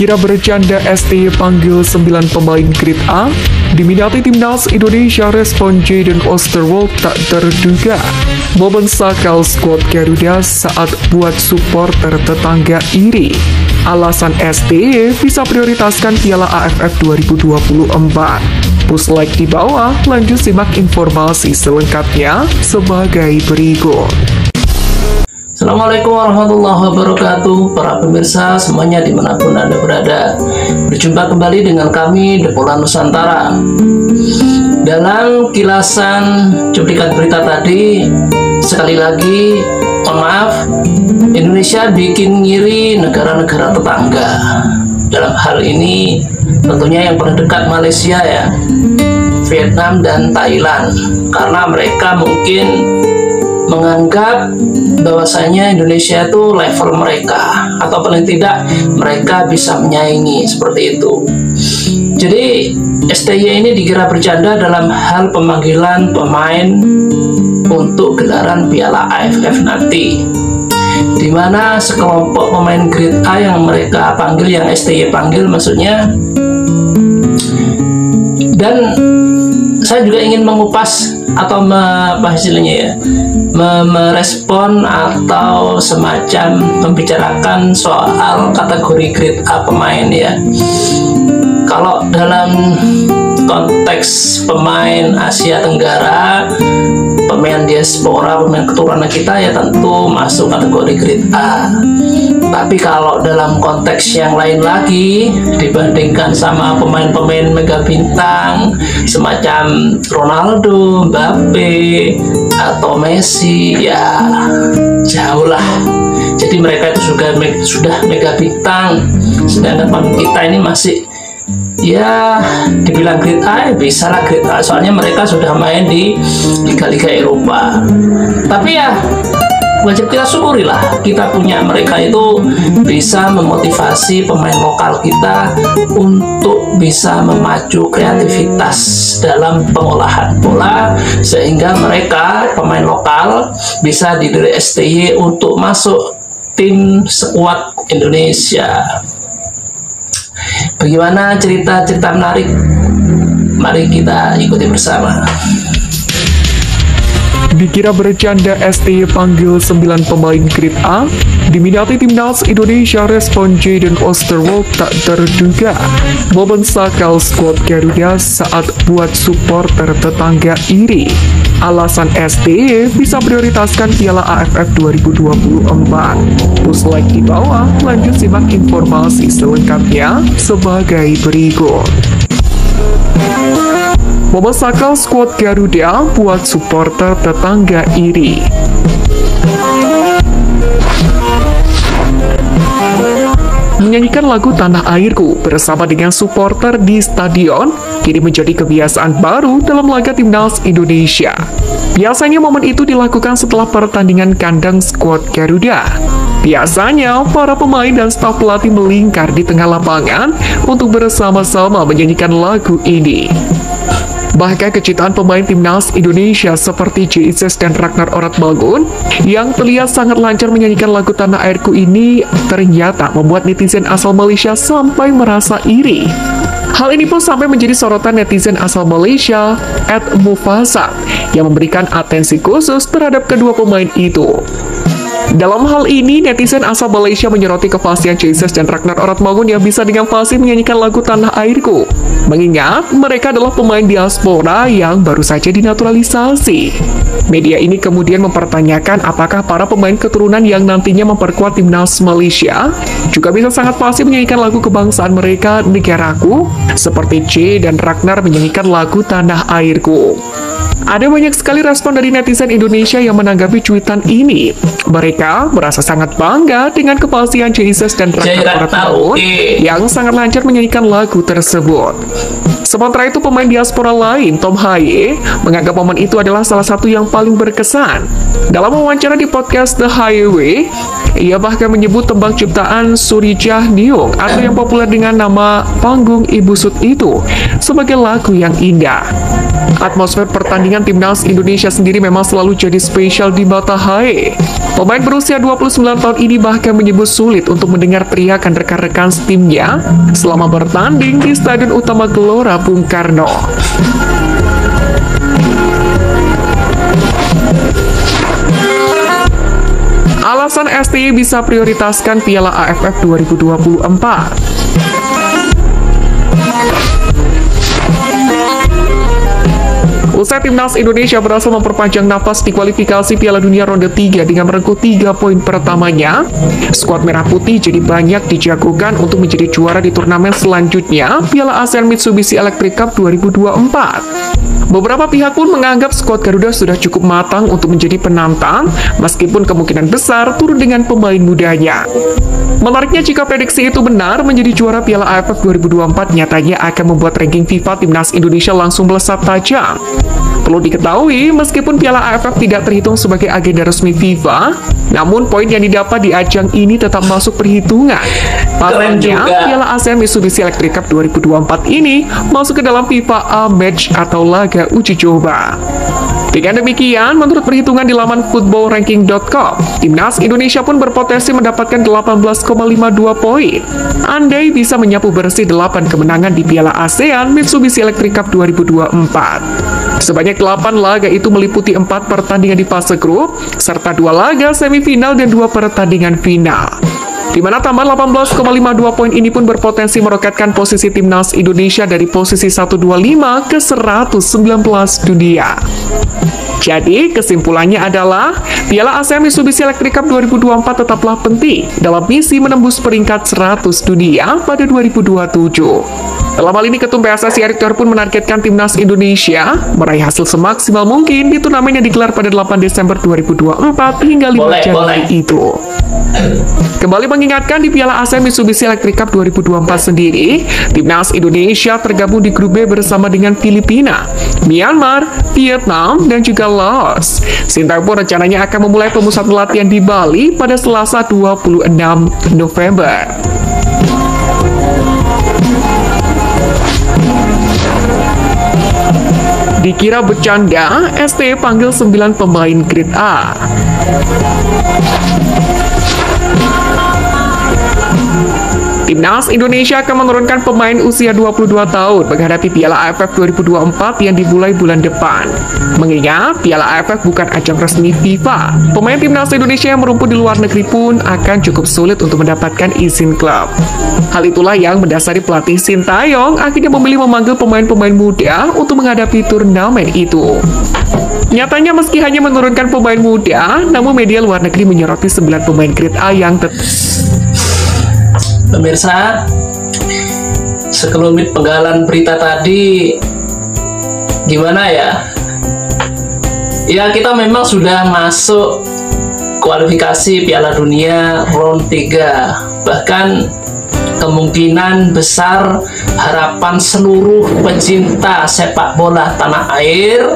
Dikira bercanda, STY panggil 9 pemain grade A. Diminati timnas Indonesia, respon Jayden Oosterwolde tak terduga. Momen sakal skuad Garuda saat buat supporter tetangga iri. Alasan STY bisa prioritaskan Piala AFF 2024. Push like di bawah, lanjut simak informasi selengkapnya sebagai berikut. Assalamualaikum warahmatullahi wabarakatuh, para pemirsa semuanya dimanapun Anda berada. Berjumpa kembali dengan kami, Depolan Nusantara. Dalam kilasan cuplikan berita tadi, sekali lagi, mohon maaf, Indonesia bikin ngiri negara-negara tetangga. Dalam hal ini, tentunya yang paling dekat Malaysia ya, Vietnam dan Thailand. Karena mereka mungkin menganggap bahwasanya Indonesia itu level mereka, atau paling tidak mereka bisa menyaingi, seperti itu. Jadi STY ini dikira bercanda dalam hal pemanggilan pemain untuk gelaran Piala AFF nanti, di mana sekelompok pemain grade A yang mereka panggil, yang STY panggil maksudnya. Dan saya juga ingin mengupas atau merespon atau semacam membicarakan soal kategori grade A pemain ya. Kalau dalam konteks pemain Asia Tenggara, pemain diaspora, pemain keturunan kita ya tentu masuk kategori grade A. Tapi kalau dalam konteks yang lain lagi, dibandingkan sama pemain-pemain mega bintang semacam Ronaldo, Mbappe, atau Messi, ya jauh lah. Jadi mereka itu sudah mega bintang, sedangkan pemain kita ini masih ya dibilang grade A, ya bisa lah grade A, soalnya mereka sudah main di liga-liga Eropa. Tapi ya wajib kita syukuri lah, kita punya mereka itu bisa memotivasi pemain lokal kita untuk bisa memacu kreativitas dalam pengolahan bola, sehingga mereka pemain lokal bisa didiri STY untuk masuk tim skuad Indonesia. Bagaimana cerita-cerita menarik? Mari kita ikuti bersama. Dikira bercanda, STY panggil 9 pemain grade A. Diminati timnas Indonesia, respon Jayden Oosterwolde tak terduga. Momen sakal skuad Garuda saat buat supporter tetangga iri. Alasan STY bisa prioritaskan Piala AFF 2024. Push like di bawah, lanjut simak informasi selengkapnya sebagai berikut. Momen sakal skuad Garuda buat supporter tetangga iri. Menyanyikan lagu Tanah Airku bersama dengan supporter di stadion kini menjadi kebiasaan baru dalam laga timnas Indonesia. Biasanya momen itu dilakukan setelah pertandingan kandang skuad Garuda. Biasanya, para pemain dan staf pelatih melingkar di tengah lapangan untuk bersama-sama menyanyikan lagu ini. Bahkan kecintaan pemain timnas Indonesia seperti Jesus dan Ragnar Oratmangun yang terlihat sangat lancar menyanyikan lagu Tanah Airku ini ternyata membuat netizen asal Malaysia sampai merasa iri. Hal ini pun sampai menjadi sorotan netizen asal Malaysia, @Mufasa, yang memberikan atensi khusus terhadap kedua pemain itu. Dalam hal ini, netizen asal Malaysia menyoroti kepastian Jesus dan Ragnar Oratmangun yang bisa dengan fasih menyanyikan lagu Tanah Airku, mengingat mereka adalah pemain diaspora yang baru saja dinaturalisasi. Media ini kemudian mempertanyakan apakah para pemain keturunan yang nantinya memperkuat timnas Malaysia juga bisa sangat fasih menyanyikan lagu kebangsaan mereka, Negaraku, seperti J dan Ragnar menyanyikan lagu Tanah Airku. Ada banyak sekali respon dari netizen Indonesia yang menanggapi cuitan ini. Mereka merasa sangat bangga dengan kepastian Jesus dan Ragnar Oratmangun yang sangat lancar menyanyikan lagu tersebut. Sementara itu, pemain diaspora lain, Tom Haye, menganggap momen itu adalah salah satu yang paling berkesan. Dalam wawancara di podcast The Highway, ia bahkan menyebut tembang ciptaan Surijah Niung atau yang populer dengan nama panggung Ibu Sud itu sebagai lagu yang indah. Atmosfer pertandingan timnas Indonesia sendiri memang selalu jadi spesial di mata Hae. Pemain berusia 29 tahun ini bahkan menyebut sulit untuk mendengar teriakan rekan-rekan timnya selama bertanding di Stadion Utama Gelora Bung Karno. Alasan STY bisa prioritaskan Piala AFF 2024. Usai timnas Indonesia berhasil memperpanjang nafas di kualifikasi Piala Dunia ronde 3 dengan merengkuh 3 poin pertamanya, skuad Merah Putih jadi banyak dijagokan untuk menjadi juara di turnamen selanjutnya Piala ASEAN Mitsubishi Electric Cup 2024. Beberapa pihak pun menganggap skuad Garuda sudah cukup matang untuk menjadi penantang, meskipun kemungkinan besar turun dengan pemain mudanya. Menariknya jika prediksi itu benar, menjadi juara Piala AFF 2024 nyatanya akan membuat ranking FIFA timnas Indonesia langsung melesat tajam. Perlu diketahui, meskipun Piala AFF tidak terhitung sebagai agenda resmi FIFA, namun poin yang didapat di ajang ini tetap masuk perhitungan. Pasalnya, Piala ASEAN Mitsubishi Electric Cup 2024 ini masuk ke dalam FIFA A Match atau laga uji coba. Dengan demikian, menurut perhitungan di laman footballranking.com, timnas Indonesia pun berpotensi mendapatkan 18,52 poin. Andai bisa menyapu bersih 8 kemenangan di Piala ASEAN Mitsubishi Electric Cup 2024. Sebanyak 8 laga itu meliputi 4 pertandingan di fase grup, serta 2 laga semifinal dan 2 pertandingan final. Di mana tambahan 18,52 poin ini pun berpotensi meroketkan posisi timnas Indonesia dari posisi 125 ke 119 dunia. Jadi, kesimpulannya adalah Piala ASEAN Mitsubishi Electric Cup 2024 tetaplah penting dalam misi menembus peringkat 100 dunia pada 2027. Dalam hal ini, Ketum PSSI Erick Thohir pun menargetkan timnas Indonesia meraih hasil semaksimal mungkin di turnamen yang digelar pada 8 Desember 2024 hingga 5 Januari itu. Kembali mengingatkan di Piala ASEAN Mitsubishi Electric Cup 2024 sendiri, timnas Indonesia tergabung di grup B bersama dengan Filipina, Myanmar, Vietnam, dan juga Laos. Sintayong pun rencananya akan memulai pemusatan latihan di Bali pada Selasa 26 November. Dikira bercanda, STY panggil 9 pemain grade A. Timnas Indonesia akan menurunkan pemain usia 22 tahun menghadapi Piala AFF 2024 yang dimulai bulan depan. Mengingat Piala AFF bukan ajang resmi FIFA, pemain timnas Indonesia yang merumput di luar negeri pun akan cukup sulit untuk mendapatkan izin klub. Hal itulah yang mendasari pelatih Sintayong akhirnya memilih memanggil pemain-pemain muda untuk menghadapi turnamen itu. Nyatanya meski hanya menurunkan pemain muda, namun media luar negeri menyoroti 9 pemain grade A yang Pemirsa, sekelumit penggalan berita tadi gimana ya? Ya, kita memang sudah masuk kualifikasi Piala Dunia round 3. Bahkan kemungkinan besar harapan seluruh pecinta sepak bola tanah air,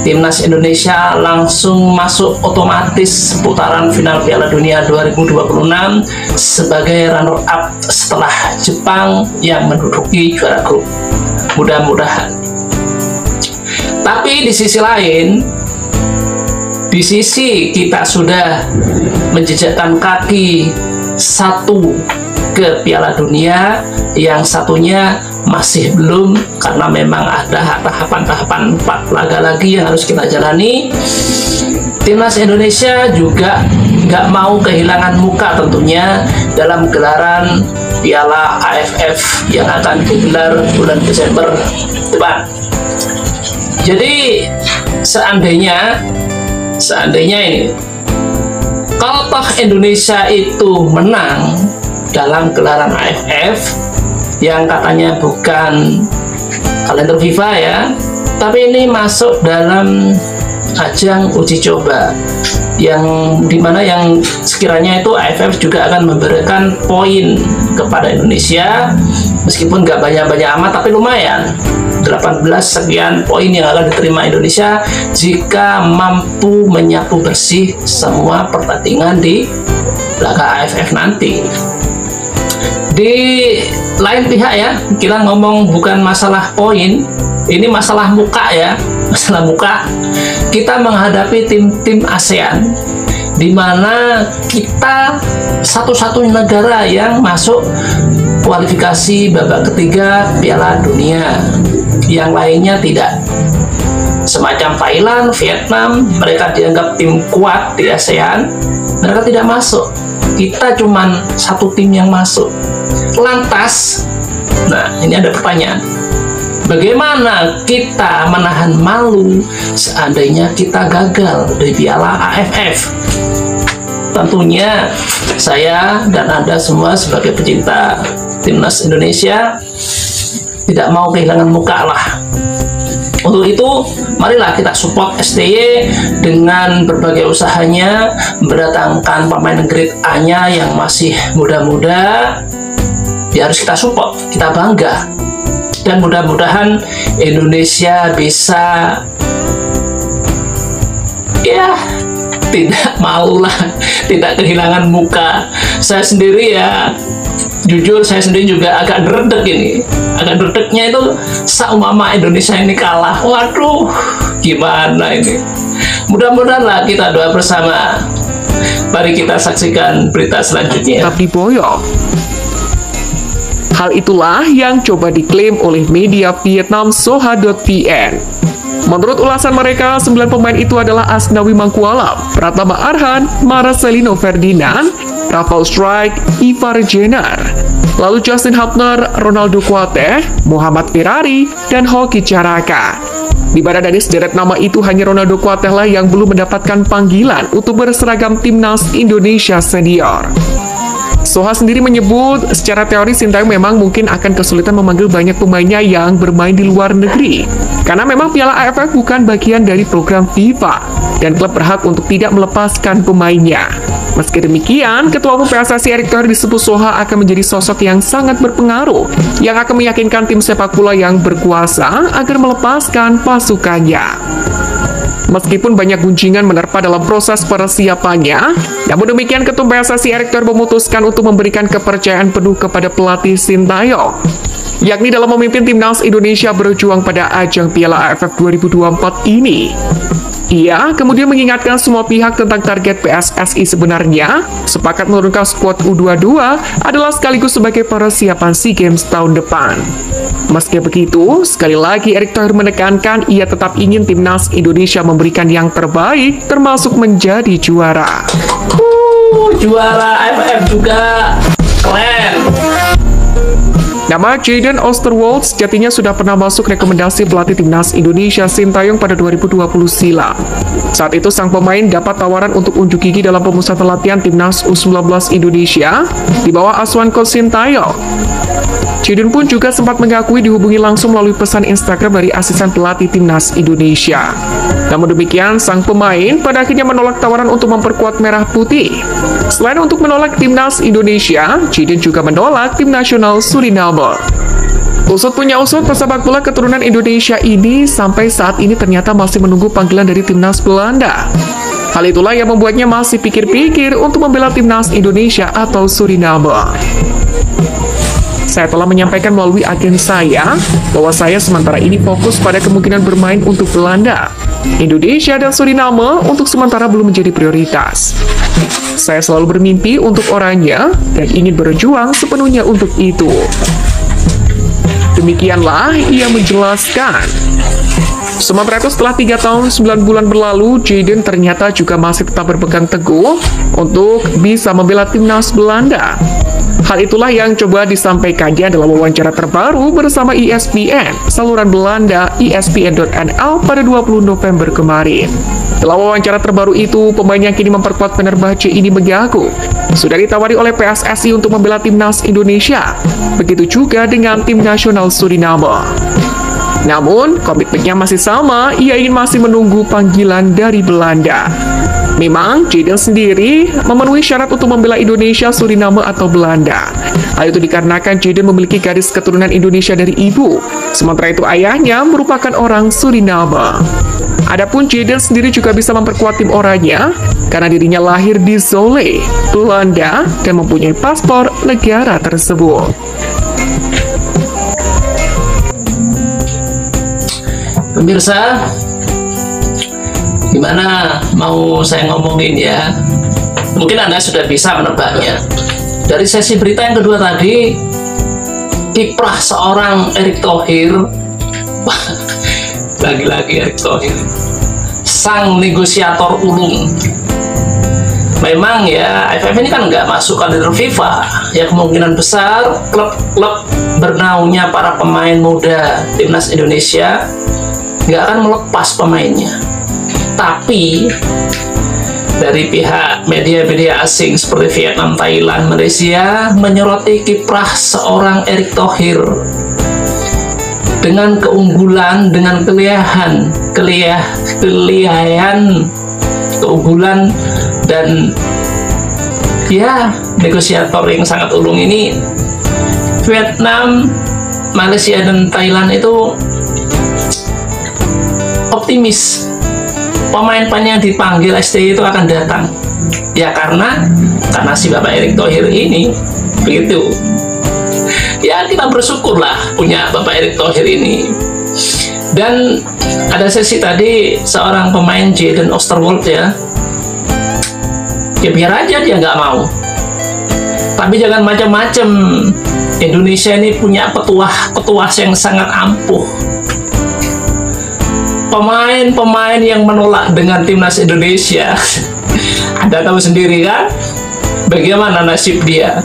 timnas Indonesia langsung masuk otomatis putaran final Piala Dunia 2026 sebagai runner-up setelah Jepang yang menduduki juara grup. Mudah-mudahan. Tapi di sisi lain, di sisi kita sudah menjejakkan kaki satu ke Piala Dunia, yang satunya masih belum, karena memang ada tahapan-tahapan 4 laga lagi yang harus kita jalani. Timnas Indonesia juga nggak mau kehilangan muka tentunya dalam gelaran Piala AFF yang akan digelar bulan Desember depan. Jadi seandainya ini, kalau toh Indonesia itu menang dalam gelaran AFF yang katanya bukan kalender FIFA ya, tapi ini masuk dalam ajang uji coba yang dimana yang sekiranya itu AFF juga akan memberikan poin kepada Indonesia, meskipun nggak banyak-banyak amat tapi lumayan, 18 sekian poin yang akan diterima Indonesia jika mampu menyapu bersih semua pertandingan di laga AFF nanti. Di lain pihak ya, kita ngomong bukan masalah poin, Ini masalah muka ya, masalah muka. Kita menghadapi tim-tim ASEAN, di mana kita satu-satunya negara yang masuk kualifikasi babak ketiga Piala Dunia. Yang lainnya tidak. Semacam Thailand, Vietnam, mereka dianggap tim kuat di ASEAN, mereka tidak masuk. Kita cuman satu tim yang masuk. Lantas, nah ini ada pertanyaan. Bagaimana kita menahan malu seandainya kita gagal di Piala AFF? Tentunya saya dan Anda semua sebagai pecinta timnas Indonesia tidak mau kehilangan muka lah. Untuk itu, marilah kita support STY dengan berbagai usahanya, mendatangkan pemain grade A-nya yang masih muda-muda. Ya harus kita support, kita bangga. Dan mudah-mudahan Indonesia bisa ya tidak malu lah, tidak kehilangan muka. Saya sendiri ya, jujur saya sendiri juga agak dredeg ini. Agak dredegnya itu seumpama Indonesia ini kalah. Waduh, gimana ini? Mudah-mudahan lah kita doa bersama. Mari kita saksikan berita selanjutnya. Tetap diboyong. Hal itulah yang coba diklaim oleh media Vietnam Soha.vn. Menurut ulasan mereka, 9 pemain itu adalah Asnawi Mangkualam, Pratama Arhan, Marcelino Ferdinand, Rafael Strike, Ivar Jenner, lalu Justin Hubner, Ronaldo Kuate, Muhammad Ferrari, dan Hoki Caraka. Di mana dari sederet nama itu hanya Ronaldo Kuate lah yang belum mendapatkan panggilan untuk berseragam timnas Indonesia senior. Soha sendiri menyebut, secara teori Sintayong memang mungkin akan kesulitan memanggil banyak pemainnya yang bermain di luar negeri. Karena memang Piala AFF bukan bagian dari program FIFA, dan klub berhak untuk tidak melepaskan pemainnya. Meski demikian, Ketua Umum PSSI Erick Thohir disebut Soha akan menjadi sosok yang sangat berpengaruh, yang akan meyakinkan tim sepak bola yang berkuasa agar melepaskan pasukannya. Meskipun banyak gunjingan menerpa dalam proses persiapannya, namun demikian Ketum PSSI Erick Thohir memutuskan untuk memberikan kepercayaan penuh kepada pelatih Sintayong, yakni dalam memimpin timnas Indonesia berjuang pada ajang Piala AFF 2024 ini. Ia kemudian mengingatkan semua pihak tentang target PSSI sebenarnya, sepakat menurunkan skuad U22 adalah sekaligus sebagai persiapan SEA Games tahun depan. Meski begitu, sekali lagi Erick Thohir menekankan ia tetap ingin timnas Indonesia memberikan yang terbaik, termasuk menjadi juara. Juara AFF juga keren. Nama Jayden Oosterwolde sejatinya sudah pernah masuk rekomendasi pelatih timnas Indonesia Sintayong pada 2020 silam. Saat itu sang pemain dapat tawaran untuk unjuk gigi dalam pemusatan latihan timnas U19 Indonesia di bawah asuhan coach Sintayong. Jayden pun juga sempat mengakui dihubungi langsung melalui pesan Instagram dari asisten pelatih timnas Indonesia. Namun demikian, sang pemain pada akhirnya menolak tawaran untuk memperkuat Merah Putih. Selain untuk menolak timnas Indonesia, Jayden juga menolak tim nasional Suriname. Usut punya usut, pesepak bola keturunan Indonesia ini sampai saat ini ternyata masih menunggu panggilan dari timnas Belanda. Hal itulah yang membuatnya masih pikir-pikir untuk membela timnas Indonesia atau Suriname. Saya telah menyampaikan melalui agen saya bahwa saya sementara ini fokus pada kemungkinan bermain untuk Belanda. Indonesia dan Suriname untuk sementara belum menjadi prioritas. Saya selalu bermimpi untuk orangnya dan ingin berjuang sepenuhnya untuk itu. Demikianlah ia menjelaskan. Sementara itu setelah 3 tahun 9 bulan berlalu, Jayden ternyata juga masih tetap berpegang teguh untuk bisa membela timnas Belanda. Hal itulah yang coba disampaikannya dalam wawancara terbaru bersama ESPN, saluran Belanda ESPN.nl pada 20 November kemarin. Dalam wawancara terbaru itu, pemain yang kini memperkuat Fenerbahce ini mengaku sudah ditawari oleh PSSI untuk membela timnas Indonesia. Begitu juga dengan tim nasional Suriname. Namun, komitmennya masih sama, ia ingin masih menunggu panggilan dari Belanda. Memang, Jayden sendiri memenuhi syarat untuk membela Indonesia, Suriname, atau Belanda. Hal itu dikarenakan Jayden memiliki garis keturunan Indonesia dari ibu, sementara itu ayahnya merupakan orang Suriname. Adapun Jayden sendiri juga bisa memperkuat tim orangnya, karena dirinya lahir di Zwolle, Belanda, dan mempunyai paspor negara tersebut. Pemirsa, gimana mau saya ngomongin ya? Mungkin Anda sudah bisa menebaknya. Dari sesi berita yang kedua tadi, kiprah seorang Erick Thohir, lagi-lagi Erick Thohir, sang negosiator ulung. Memang ya, AFF ini kan nggak masuk kalender FIFA. Ya kemungkinan besar klub-klub bernaungnya para pemain muda timnas Indonesia nggak akan melepas pemainnya. Tapi dari pihak media-media asing seperti Vietnam, Thailand, Malaysia menyoroti kiprah seorang Erick Thohir dengan keunggulan, dengan keunggulan dan ya negosiator yang sangat ulung ini. Vietnam, Malaysia dan Thailand itu optimis pemain-pemain yang dipanggil STY itu akan datang ya, karena si Bapak Erick Thohir ini begitu ya. Kita bersyukurlah punya Bapak Erick Thohir ini. Dan ada sesi tadi seorang pemain Jadon Oosterwolde ya biar aja dia nggak mau, tapi jangan macam-macam. Indonesia ini punya petuah yang sangat ampuh. Pemain-pemain yang menolak dengan timnas Indonesia Anda tahu sendiri kan bagaimana nasib dia.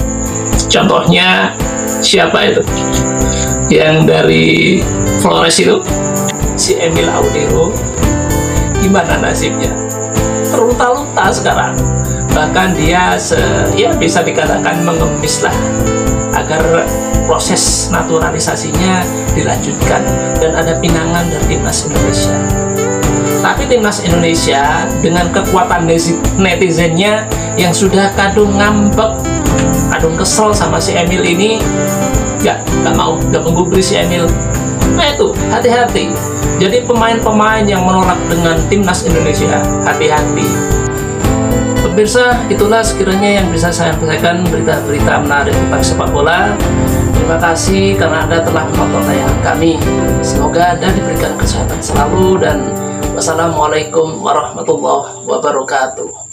Contohnya siapa itu yang dari Flores itu, si Emil Audero, gimana nasibnya? Terluka-luka sekarang. Bahkan dia bisa dikatakan mengemis lah agar proses naturalisasinya dilanjutkan dan ada pinangan dari timnas Indonesia. Tapi timnas Indonesia dengan kekuatan netizennya yang sudah kadung ngambek, kadung kesel sama si Emil ini, nggak menggubris si Emil. Nah itu, hati-hati. Jadi pemain-pemain yang menolak dengan timnas Indonesia, hati-hati. Pemirsa, itulah sekiranya yang bisa saya sampaikan berita-berita menarik tentang sepak bola. Terima kasih karena Anda telah menonton tayangan kami. Semoga Anda diberikan kesehatan selalu dan wassalamualaikum warahmatullahi wabarakatuh.